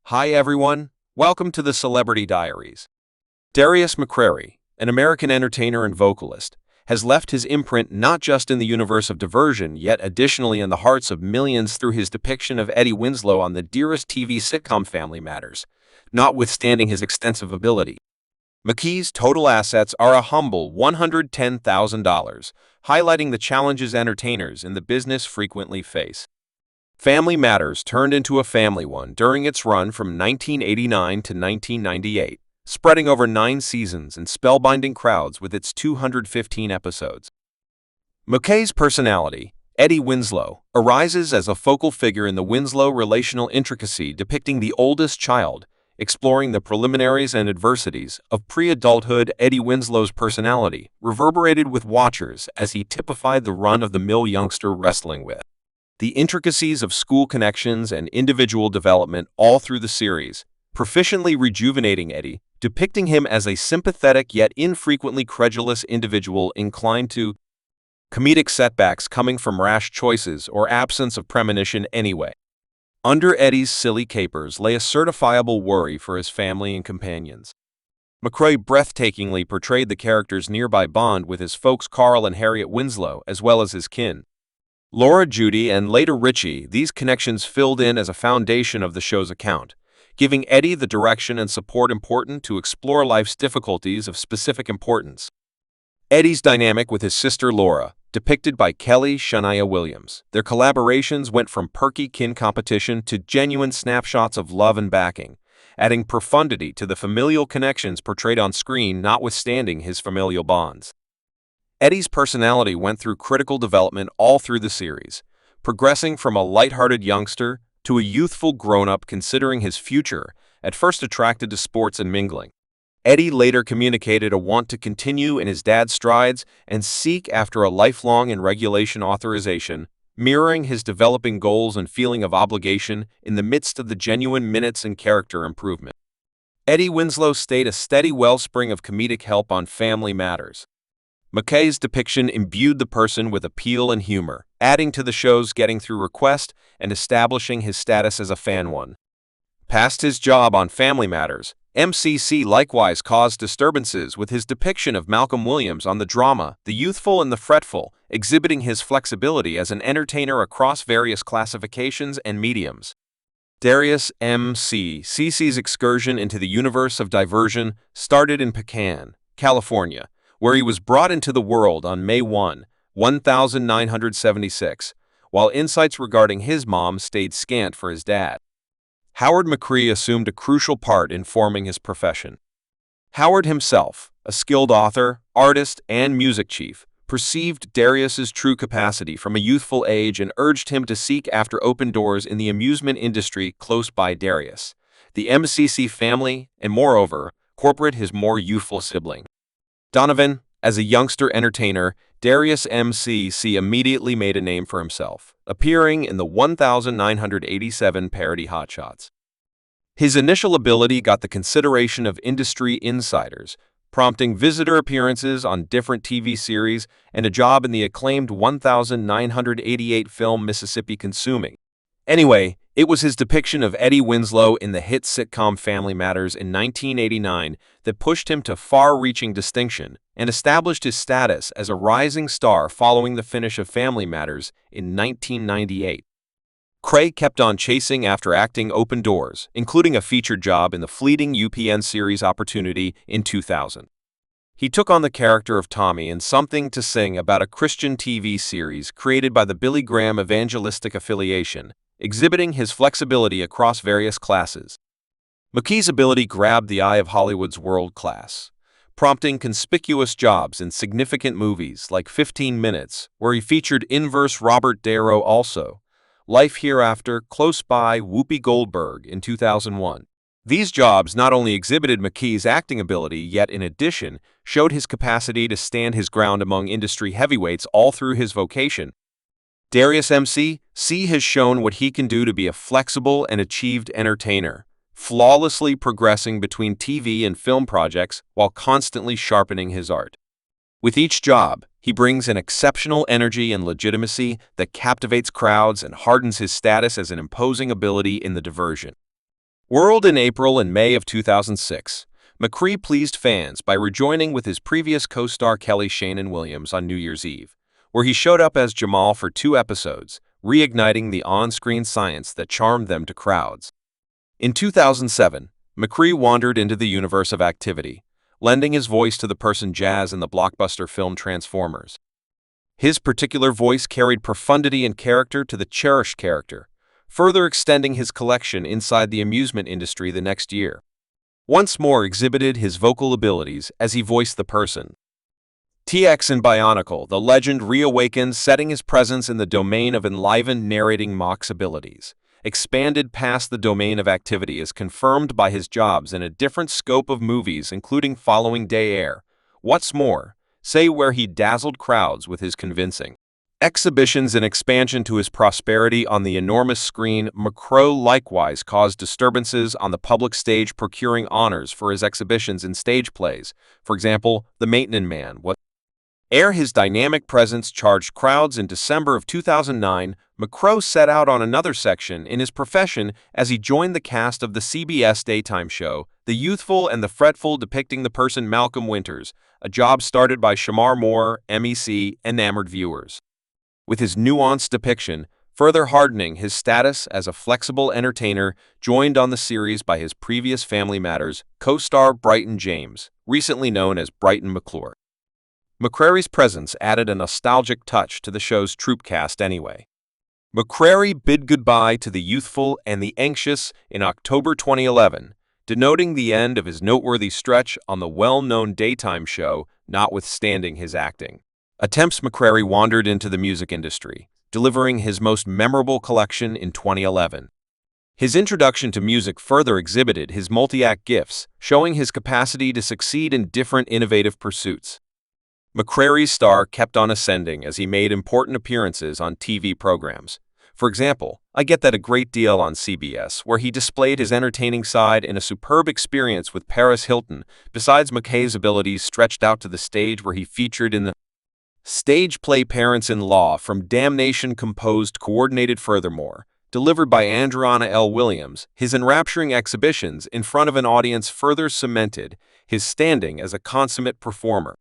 Hi everyone, welcome to the Celebrity Diaries. Darius McCrary, an American entertainer and vocalist, has left his imprint not just in the universe of diversion, yet additionally in the hearts of millions through his depiction of Eddie Winslow on the dearest TV sitcom Family Matters, notwithstanding his extensive ability. McKee's total assets are a humble $110,000, highlighting the challenges entertainers in the business frequently face. Family Matters turned into a family one during its run from 1989 to 1998, spreading over 9 seasons and spellbinding crowds with its 215 episodes. McKay's personality, Eddie Winslow, arises as a focal figure in the Winslow relational intricacy depicting the oldest child, exploring the preliminaries and adversities of pre-adulthood. Eddie Winslow's personality reverberated with watchers as he typified the run-of-the-mill youngster wrestling with the intricacies of school connections and individual development all through the series, proficiently rejuvenating Eddie, depicting him as a sympathetic yet infrequently credulous individual inclined to comedic setbacks coming from rash choices or absence of premonition anyway. Under Eddie's silly capers lay a certifiable worry for his family and companions. McCrary breathtakingly portrayed the character's nearby bond with his folks Carl and Harriet Winslow, as well as his kin, Laura, Judy, and later Richie. These connections filled in as a foundation of the show's account, giving Eddie the direction and support important to explore life's difficulties of specific importance. Eddie's dynamic with his sister Laura, depicted by Kelly Shania Williams. Their collaborations went from perky kin competition to genuine snapshots of love and backing, adding profundity to the familial connections portrayed on screen notwithstanding his familial bonds. Eddie's personality went through critical development all through the series, progressing from a lighthearted youngster to a youthful grown-up considering his future, at first attracted to sports and mingling. Eddie later communicated a want to continue in his dad's strides and seek after a lifelong and regulation authorization, mirroring his developing goals and feeling of obligation in the midst of the genuine minutes and character improvement. Eddie Winslow stayed a steady wellspring of comedic help on Family Matters. McKay's depiction imbued the person with appeal and humor, adding to the show's getting through request and establishing his status as a fan one. Past his job on Family Matters, MCC likewise caused disturbances with his depiction of Malcolm Williams on the drama The Youthful and the Fretful, exhibiting his flexibility as an entertainer across various classifications and mediums. Darius McCrary's excursion into the universe of diversion started in Pecan, California, where he was brought into the world on May 1, 1976, while insights regarding his mom stayed scant for his dad. Howard McCrary assumed a crucial part in forming his profession. Howard himself, a skilled author, artist, and music chief, perceived Darius's true capacity from a youthful age and urged him to seek after open doors in the amusement industry close by Darius, the MCC family, and moreover, corporate his more youthful sibling. Donovan, as a youngster entertainer, Darius McCrary immediately made a name for himself, appearing in the 1987 parody Hotshots. His initial ability got the consideration of industry insiders, prompting visitor appearances on different TV series and a job in the acclaimed 1988 film Mississippi Consuming. Anyway, it was his depiction of Eddie Winslow in the hit sitcom Family Matters in 1989 that pushed him to far-reaching distinction and established his status as a rising star following the finish of Family Matters in 1998. Craig kept on chasing after acting open doors, including a featured job in the fleeting UPN series Opportunity in 2000. He took on the character of Tommy in Something to Sing about a Christian TV series created by the Billy Graham Evangelistic Affiliation, exhibiting his flexibility across various classes. McKee's ability grabbed the eye of Hollywood's world class, prompting conspicuous jobs in significant movies like 15 Minutes, where he featured inverse Robert De Niro, also Life Hereafter, Close By, Whoopi Goldberg in 2001. These jobs not only exhibited McKee's acting ability, yet in addition, showed his capacity to stand his ground among industry heavyweights all through his vocation. Darius McCrary has shown what he can do to be a flexible and achieved entertainer, flawlessly progressing between TV and film projects while constantly sharpening his art. With each job, he brings an exceptional energy and legitimacy that captivates crowds and hardens his status as an imposing ability in the diversion. Whirled in April and May of 2006, McCrary pleased fans by rejoining with his previous co-star Kelly Shannon Williams on New Year's Eve, where he showed up as Jamal for 2 episodes, reigniting the on-screen science that charmed them to crowds. In 2007, McCrary wandered into the universe of activity, lending his voice to the person Jazz in the blockbuster film Transformers. His particular voice carried profundity and character to the cherished character, further extending his collection inside the amusement industry the next year. Once more exhibited his vocal abilities as he voiced the person. TX in Bionicle, the legend reawakens, setting his presence in the domain of enlivened narrating Mock's abilities. Expanded past the domain of activity is confirmed by his jobs in a different scope of movies, including Following Day Air, What's More, Say, where he dazzled crowds with his convincing exhibitions and expansion to his prosperity on the enormous screen. McCrary likewise caused disturbances on the public stage, procuring honors for his exhibitions in stage plays. For example, The Maintenance Man, What Air. His dynamic presence charged crowds. In December of 2009, McCrary set out on another section in his profession as he joined the cast of the CBS daytime show, The Youthful and the Fretful, depicting the person Malcolm Winters, a job started by Shamar Moore, MEC, enamored viewers. With his nuanced depiction, further hardening his status as a flexible entertainer, joined on the series by his previous Family Matters co-star Brighton James, recently known as Brighton McClure. McCrary's presence added a nostalgic touch to the show's troupe cast anyway. McCrary bid goodbye to the youthful and the anxious in October 2011, denoting the end of his noteworthy stretch on the well-known daytime show, notwithstanding his acting attempts. McCrary wandered into the music industry, delivering his most memorable collection in 2011. His introduction to music further exhibited his multi-act gifts, showing his capacity to succeed in different innovative pursuits. McCrary's star kept on ascending as he made important appearances on TV programs. For example, I Get That a Great Deal on CBS, where he displayed his entertaining side in a superb experience with Paris Hilton. Besides, McCray's abilities stretched out to the stage, where he featured in the stage play Parents-in-Law from Damnation, composed coordinated furthermore, delivered by Adriana L. Williams. His enrapturing exhibitions in front of an audience further cemented his standing as a consummate performer.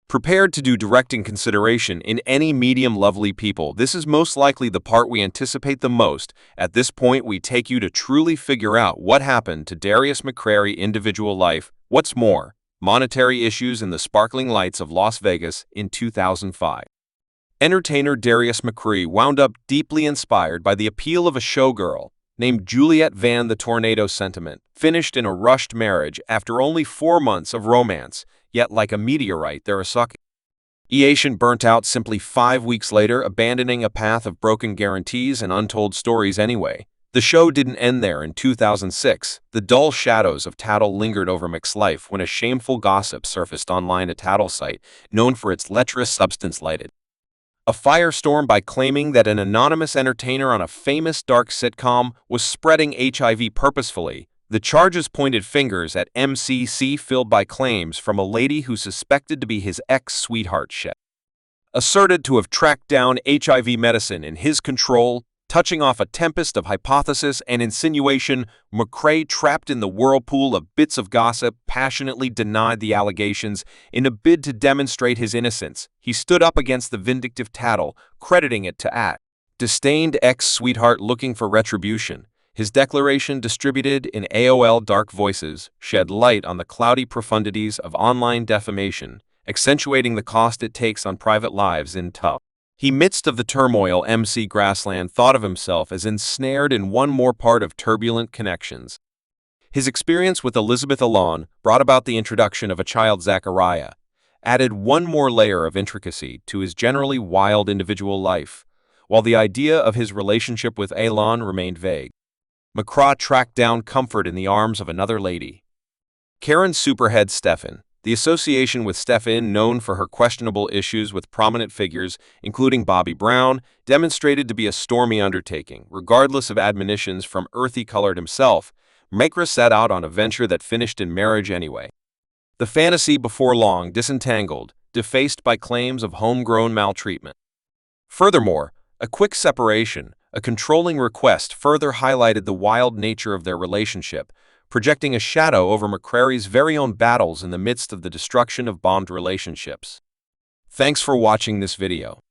Prepared to do directing consideration in any medium. Lovely people, this is most likely the part we anticipate the most. At this point, we take you to truly figure out what happened to Darius McCrary individual life. What's more, monetary issues in the sparkling lights of Las Vegas in 2005. Entertainer Darius McCrary wound up deeply inspired by the appeal of a showgirl named Juliet Van. The tornado sentiment finished in a rushed marriage after only 4 months of romance, yet like a meteorite, their association burnt out simply 5 weeks later, abandoning a path of broken guarantees and untold stories anyway. The show didn't end there. In 2006, the dull shadows of tattle lingered over Mick's life when a shameful gossip surfaced online. A tattle site, known for its lecherous substance, lighted a firestorm by claiming that an anonymous entertainer on a famous dark sitcom was spreading HIV purposefully. The charges pointed fingers at MCC, filled by claims from a lady who suspected to be his ex-sweetheart. Shed asserted to have tracked down HIV medicine in his control, touching off a tempest of hypothesis and insinuation. McCrary, trapped in the whirlpool of bits of gossip, passionately denied the allegations. In a bid to demonstrate his innocence, he stood up against the vindictive tattle, crediting it to a disdained ex-sweetheart looking for retribution. His declaration, distributed in AOL Dark Voices, shed light on the cloudy profundities of online defamation, accentuating the cost it takes on private lives in tough. He, midst of the turmoil, MC Grassland thought of himself as ensnared in one more part of turbulent connections. His experience with Elizabeth Alon brought about the introduction of a child. Zachariah added one more layer of intricacy to his generally wild individual life, while the idea of his relationship with Alon remained vague. McCrary tracked down comfort in the arms of another lady, Karen Superhead Stephan. The association with Stephan, known for her questionable issues with prominent figures, including Bobby Brown, demonstrated to be a stormy undertaking. Regardless of admonitions from Earthy Colored himself, McCrary set out on a venture that finished in marriage anyway. The fantasy, before long, disentangled, defaced by claims of homegrown maltreatment. Furthermore, a quick separation, A controlling request further highlighted the wild nature of their relationship, projecting a shadow over McCrary's very own battles in the midst of the destruction of bombed relationships. Thanks for watching this video.